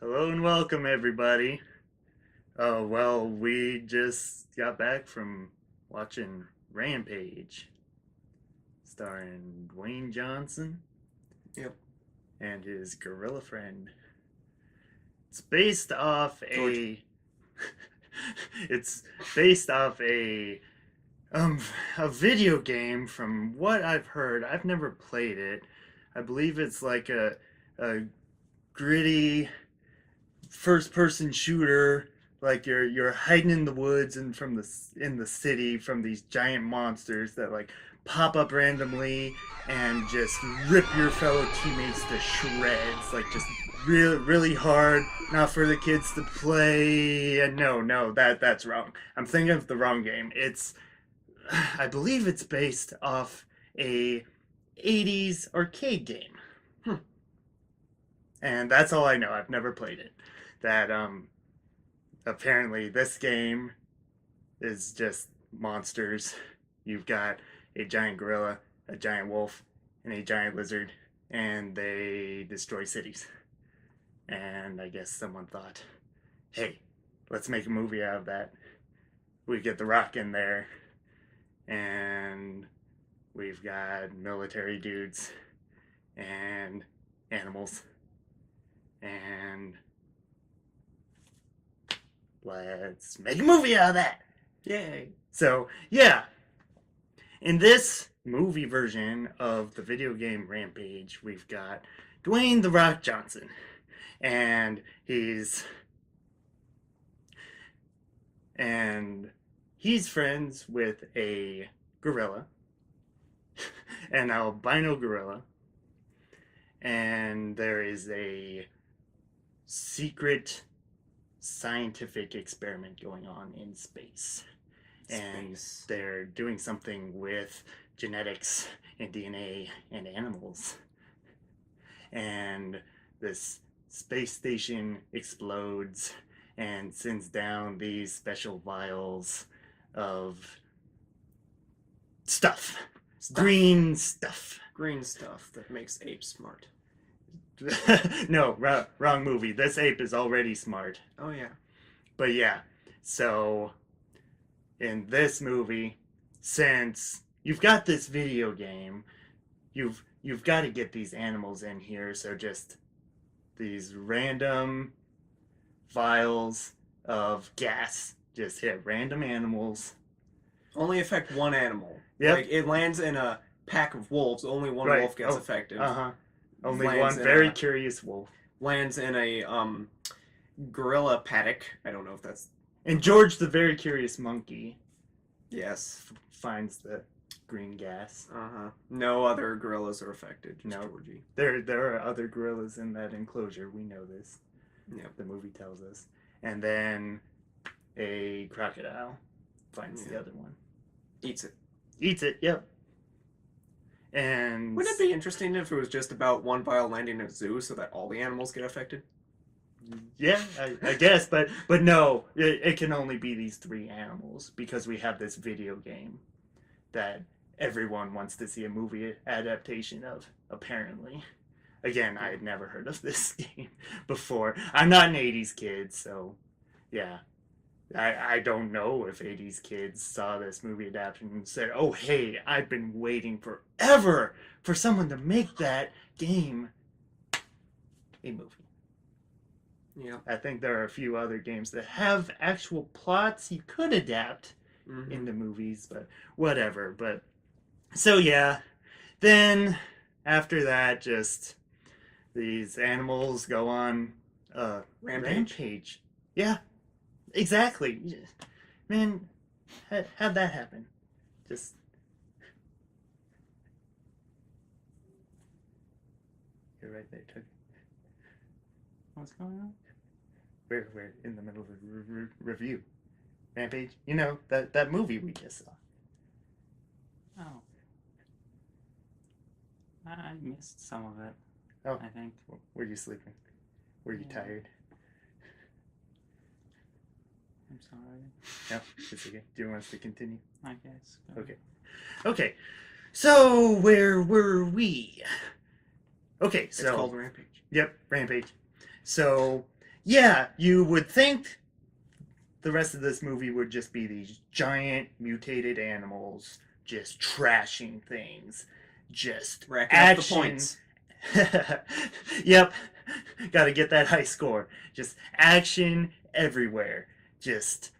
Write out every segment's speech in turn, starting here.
Hello and welcome, everybody. Oh, well, we just got back from watching Rampage, starring Dwayne Johnson Yep. and his gorilla friend. It's based off George. a. it's based off um a video game. From what I've heard, I've never played it. I believe it's like a gritty first person shooter, like you're hiding in the woods and from the in the city from these giant monsters that like pop up randomly and just rip your fellow teammates to shreds, like just really hard, not for the kids to play. And no, that's wrong. I'm thinking of the wrong game. It's I believe it's based off a 80s arcade game. Hmm. And that's all I know. I've never played it. That apparently this game is just monsters. You've got a giant gorilla, a giant wolf, and a giant lizard, and they destroy cities. And I guess someone thought, hey, let's make a movie out of that. We get The Rock in there, and we've got military dudes and animals, and let's make a movie out of that. Yay. So, yeah, in this movie version of the video game Rampage, we've got Dwayne "The Rock" Johnson, and he's friends with a gorilla, an albino gorilla, and there is a secret scientific experiment going on in space. And they're doing something with genetics and DNA and animals. And this space station explodes and sends down these special vials of stuff. Green stuff. Green stuff that makes apes smart. No, wrong movie. This ape is already smart. Oh, yeah. But yeah, so in this movie, since you've got this video game, you've got to get these animals in here. So just these random vials of gas just hit random animals. Only affect one animal. Yep. Like, it lands in a pack of wolves. Only one Right. wolf gets affected. Uh-huh. Only Lands one in very a- curious wolf. Lands in a gorilla paddock. I don't know if that's... And George the very curious monkey Yes. finds the green gas. Uh-huh. No other gorillas are affected. Just No. Georgie. There are other gorillas in that enclosure. We know this. Yep. The movie tells us. And then a crocodile finds the other one. Eats it. Eats it, yep. And Wouldn't it be interesting if it was just about one vial landing in a zoo so that all the animals get affected? yeah, I guess, but no, it can only be these three animals because we have this video game that everyone wants to see a movie adaptation of, apparently. Again, I had never heard of this game before. I'm not an 80s kid, so yeah. I don't know if 80s kids saw this movie adaptation and said, oh, hey, I've been waiting forever for someone to make that game a movie. Yeah. I think there are a few other games that have actual plots you could adapt Mm-hmm. into movies, but whatever. But so yeah, then after that, just these animals go on rampage. Yeah, exactly. Man, how'd that happen? Just you're right there, Tug. What's going on? We're in the middle of a review. Rampage, you know, that movie we just saw. Oh. I missed some of it, Oh, I think. were you sleeping? Were you Yeah. tired? I'm sorry. No, it's okay. Do you want us to continue? I guess. Okay. Okay. So where were we? Okay, It's so called Rampage. yep, Rampage. So yeah, you would think the rest of this movie would just be these giant mutated animals just trashing things, just Racking up the action. points. Yep, gotta get that high score. Just action everywhere. Just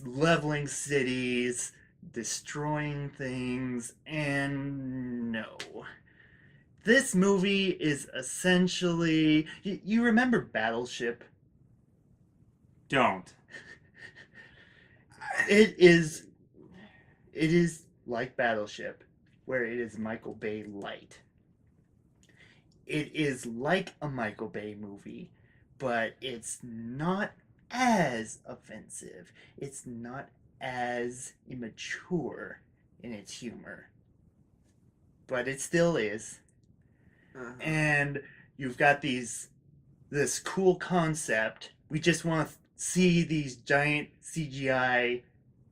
leveling cities, destroying things, and no. This movie is essentially. You remember Battleship? Don't. It is. It is like Battleship, where it is Michael Bay light. It is like a Michael Bay movie, but it's not as offensive. It's not as immature in its humor. But it still is. Uh-huh. And you've got this cool concept. We just want to see these giant CGI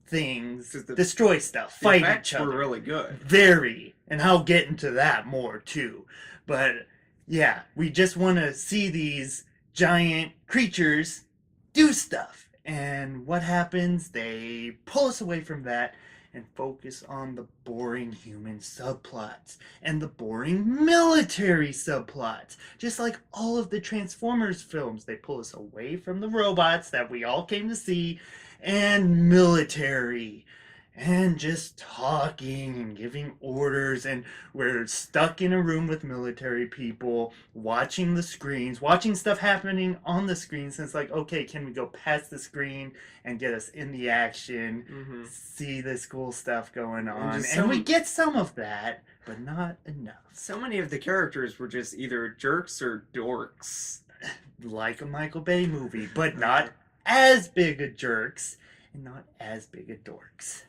things destroy stuff, The fight effects each other. were really good. Very. And I'll get into that more too. But yeah, we just want to see these giant creatures do stuff. And what happens? They pull us away from that and focus on the boring human subplots and the boring military subplots. Just like all of the Transformers films, they pull us away from the robots that we all came to see and military and just talking and giving orders, and we're stuck in a room with military people watching the screens, watching stuff happening on the screens, and it's like, okay, can we go past the screen and get us in the action, see this cool stuff going on, and we get some of that, but not enough. So many of the characters were just either jerks or dorks. Like a Michael Bay movie, but not as big a jerks and not as big a dorks.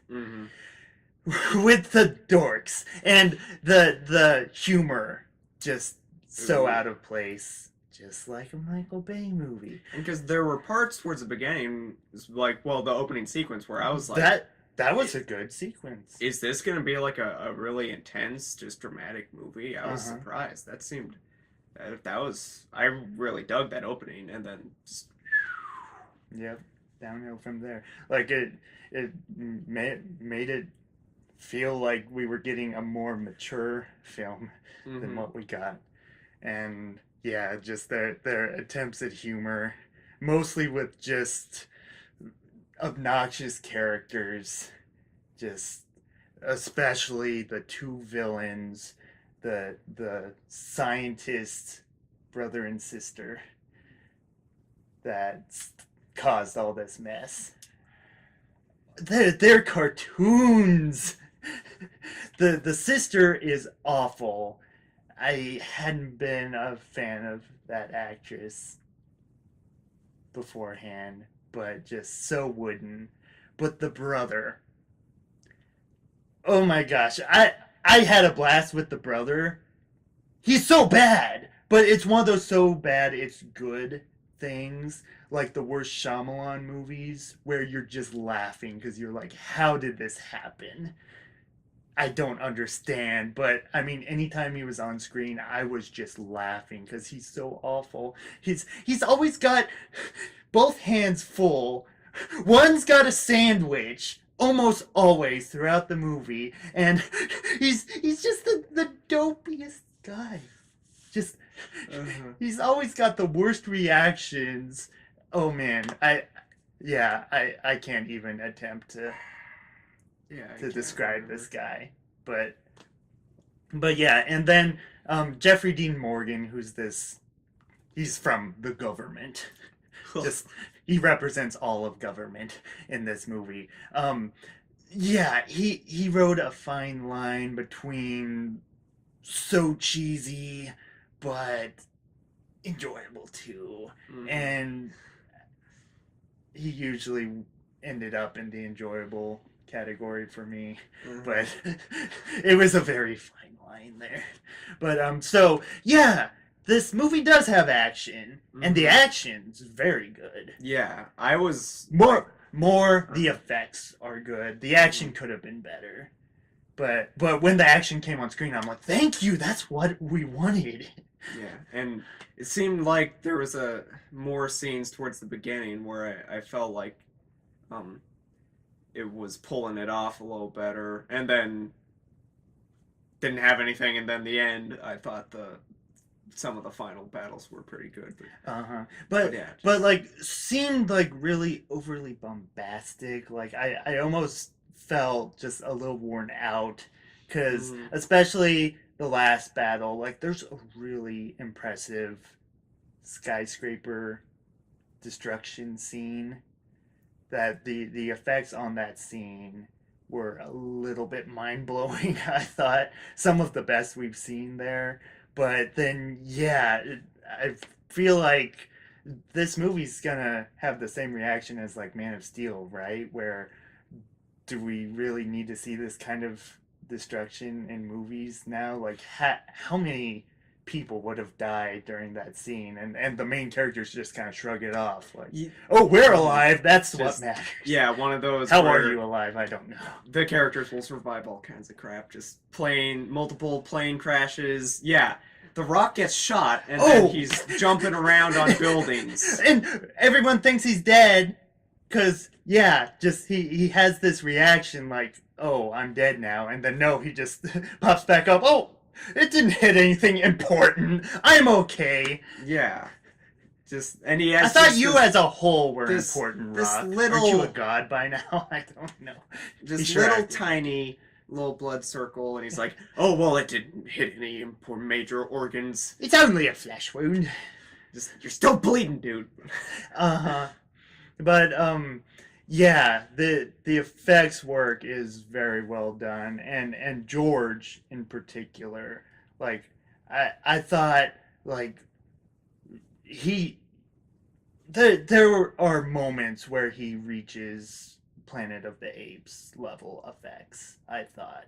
With the dorks and the humor just so out of place, just like a Michael Bay movie. And because there were parts towards the beginning, like, well, the opening sequence where I was like, that was a good sequence. is this going to be like a really intense, just dramatic movie? I was surprised. That seemed, that was, I really dug that opening, and then just... Yep, downhill from there. Like it made it feel like we were getting a more mature film than what we got. And yeah, just their attempts at humor, mostly with just obnoxious characters, just especially the two villains, the scientist brother and sister that caused all this mess. They're cartoons. The sister is awful. I hadn't been a fan of that actress beforehand, but just so wooden. But the brother, oh my gosh, I had a blast with the brother. He's so bad, but it's one of those so bad it's good things, like the worst Shyamalan movies, where you're just laughing because you're like, how did this happen? I don't understand, but I mean, anytime he was on screen, I was just laughing because he's so awful. He's always got both hands full. One's got a sandwich almost always throughout the movie, and he's just the dopiest guy. Just he's always got the worst reactions. Oh man, I can't even attempt to describe this guy, but yeah, and then Jeffrey Dean Morgan, he's from the government. Just he represents all of government in this movie. Yeah, he rode a fine line between so cheesy but enjoyable too, and he usually ended up in the enjoyable category for me, but it was a very fine line there. But so yeah, this movie does have action, and the action's very good. Yeah, I was more the effects are good. The action could have been better, but when the action came on screen, I'm like, thank you, that's what we wanted. Yeah, and it seemed like there was a more scenes towards the beginning where I felt like um it was pulling it off a little better, and then didn't have anything, and then the end I thought the some of the final battles were pretty good, Uh-huh. but But yeah, but just like seemed like really overly bombastic. Like I almost felt just a little worn out cuz mm, especially the last battle, like there's a really impressive skyscraper destruction scene that the effects on that scene were a little bit mind blowing. I thought some of the best we've seen there, but then yeah, I feel like this movie's gonna have the same reaction as like Man of Steel, right? Where do we really need to see this kind of destruction in movies now? Like, how many people would have died during that scene? And the main characters just kind of shrug it off, like, y- oh, we're mhm. alive. That's what Just matters. yeah, one of those How are where you alive? I don't know. the characters will survive all kinds of crap, just multiple plane crashes. Yeah, The Rock gets shot, and then Oh, he's jumping around on buildings. and everyone thinks he's dead because yeah, just he has this reaction like, oh, I'm dead now, and then no, he just pops back up. Oh, it didn't hit anything important. I'm okay. Yeah, just and he I has thought just you this, as a whole were this important, this Rock. Aren't you a little god by now? I don't know. this Sure little acted. tiny little blood circle, and he's like, "Oh well, it didn't hit any important major organs. It's only a flesh wound. Just you're still bleeding, dude." Uh huh. But yeah, the effects work is very well done, and George in particular, like I thought like he there are moments where he reaches Planet of the Apes level effects. I thought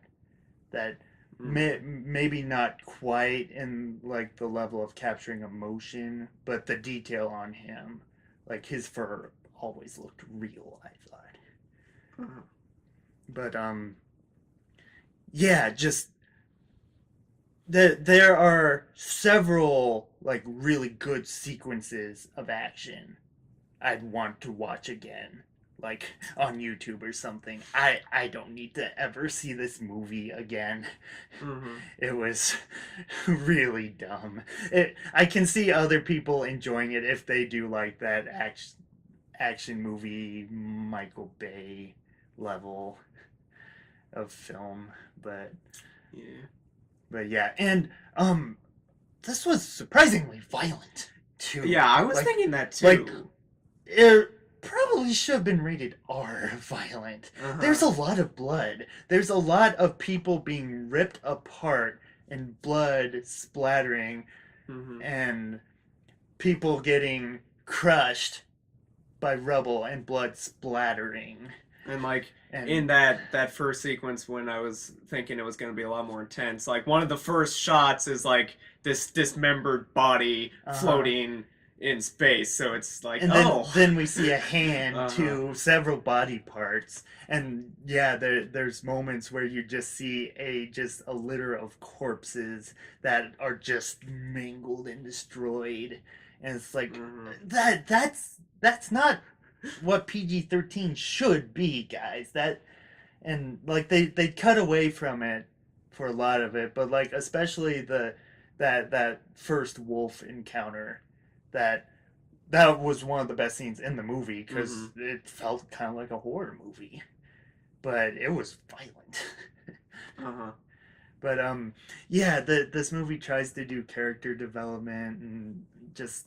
that maybe not quite in like the level of capturing emotion, but the detail on him, like his fur always looked real, I thought. Uh-huh. But yeah, just there are several like really good sequences of action I'd want to watch again, like on YouTube or something. I don't need to ever see this movie again. Mm-hmm. It was really dumb. I can see other people enjoying it if they do like that action movie Michael Bay level of film, but Yeah. but yeah, and this was surprisingly violent too. Yeah, I was like thinking that like too. it probably should have been rated R violent. Uh-huh. There's a lot of blood. There's a lot of people being ripped apart and blood splattering Mm-hmm. and people getting crushed by rubble and blood splattering. And like And in that first sequence when I was thinking it was going to be a lot more intense, like one of the first shots is like this dismembered body floating in space. So it's like, and oh, then we see a hand Uh-huh. to several body parts, and yeah, there's moments where you just see just a litter of corpses that are just mangled and destroyed, and it's like Mhm. that's not what PG-13 should be, guys. That and like they cut away from it for a lot of it, but like especially that first wolf encounter, that that was one of the best scenes in the movie because it felt kind of like a horror movie, but it was violent. Uh-huh. But yeah, this movie tries to do character development and just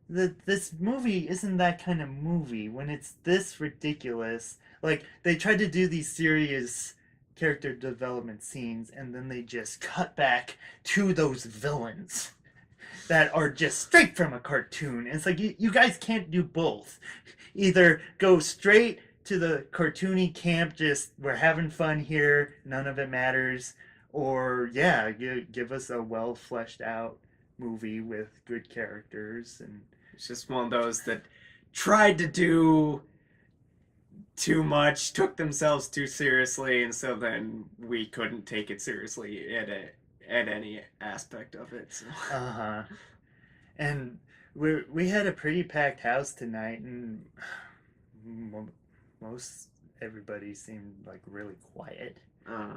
this movie isn't that kind of movie when it's this ridiculous. Like they tried to do these serious character development scenes and then they just cut back to those villains that are just straight from a cartoon. And it's like you guys can't do both. Either go straight to the cartoony camp, just we're having fun here, none of it matters, or yeah, give us a well fleshed out movie with good characters and It's just one of those that tried to do too much, took themselves too seriously, and so then we couldn't take it seriously at any aspect of it. So. Uh-huh. And we had a pretty packed house tonight, and most everybody seemed like really quiet. Uh,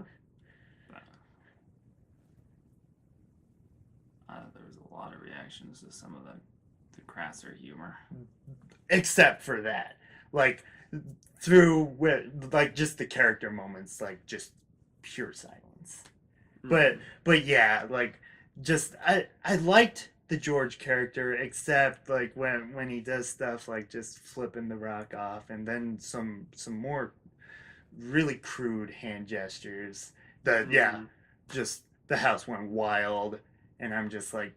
There was a lot of reactions to some of the crasser humor. Except for that. Like through like just the character moments, like just pure silence. But yeah, like just I liked the George character, except like when he does stuff like just flipping the rock off, and then some more really crude hand gestures. Yeah, just the house went wild, and I'm just like,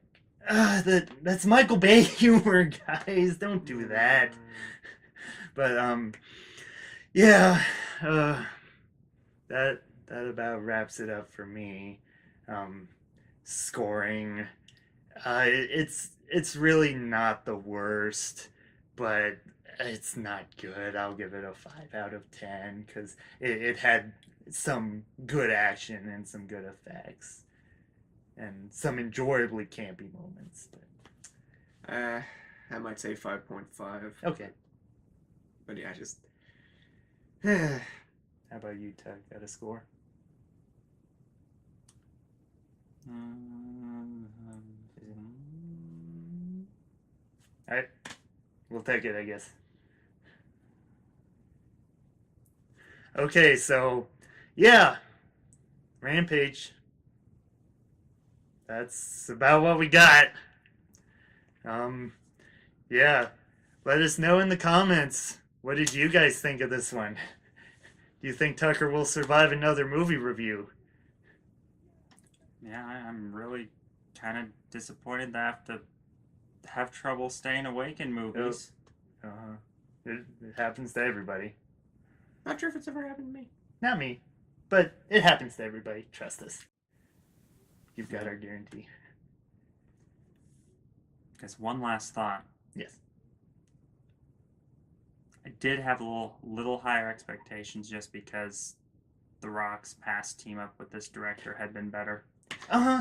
that's Michael Bay humor, guys. Don't do that. But yeah, that about wraps it up for me. Um, Scoring, it's really not the worst, but it's not good. I'll give it a 5 out of 10 because it had some good action and some good effects and some enjoyably campy moments. But I might say 5.5. okay, But yeah, just. how about you, Tuck? Got a score? All right, we'll take it, I guess. Okay, so yeah, Rampage. That's about what we got. Um, yeah, let us know in the comments. What did you guys think of this one? Do you think Tucker will survive another movie review? Yeah, I'm really kind of disappointed that I have to have trouble staying awake in movies. Uh-huh. It happens to everybody. Not sure if it's ever happened to me. Not me, but it happens to everybody. Trust us. You've got our guarantee. Guess one last thought. Yes. I did have a little higher expectations just because The Rock's past team up with this director had been better.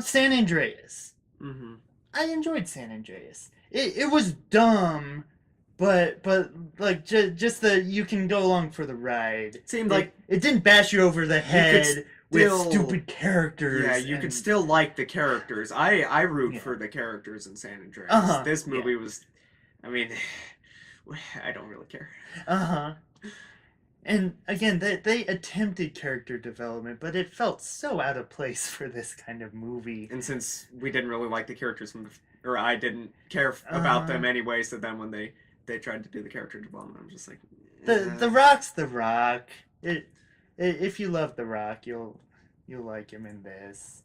San Andreas. Mm-hmm. I enjoyed San Andreas. It was dumb, but like just the you can go along for the ride. It seemed like it didn't bash you over the head with still- stupid characters. Yeah, you could still like the characters. I root for the characters in San Andreas. Uh-huh, This movie was, I mean, I don't really care. And again, they attempted character development, but it felt so out of place for this kind of movie. And since we didn't really like the characters or I didn't care about them anyway, so then when they tried to do the character development, I'm just like, the Rock's the Rock. If you love the Rock, you'll like him in this.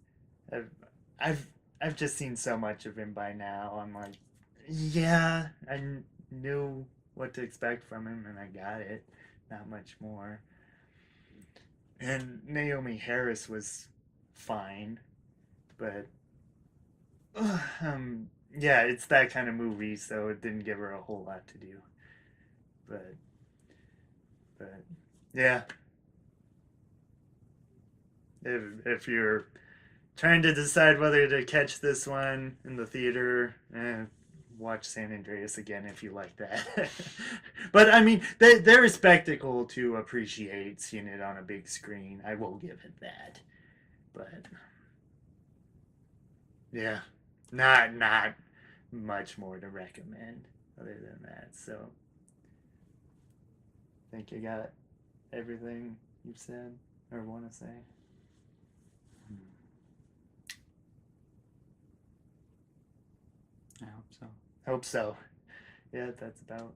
I've just seen so much of him by now. I'm like, yeah, I knew what to expect from him, and I got it. Not much more. And Naomi Harris was fine, but yeah, it's that kind of movie, so it didn't give her a whole lot to do. But yeah, if you're trying to decide whether to catch this one in the theater, watch San Andreas again if you like that. But I mean, there is spectacle to appreciate seeing it on a big screen. I will give it that. But yeah, not much more to recommend other than that. So I think you got everything you've said or want to say. I hope so. Hope so. Yeah, that's about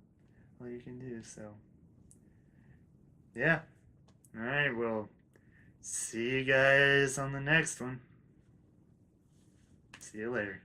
all you can do. So yeah. All right. Well, see you guys on the next one. See you later.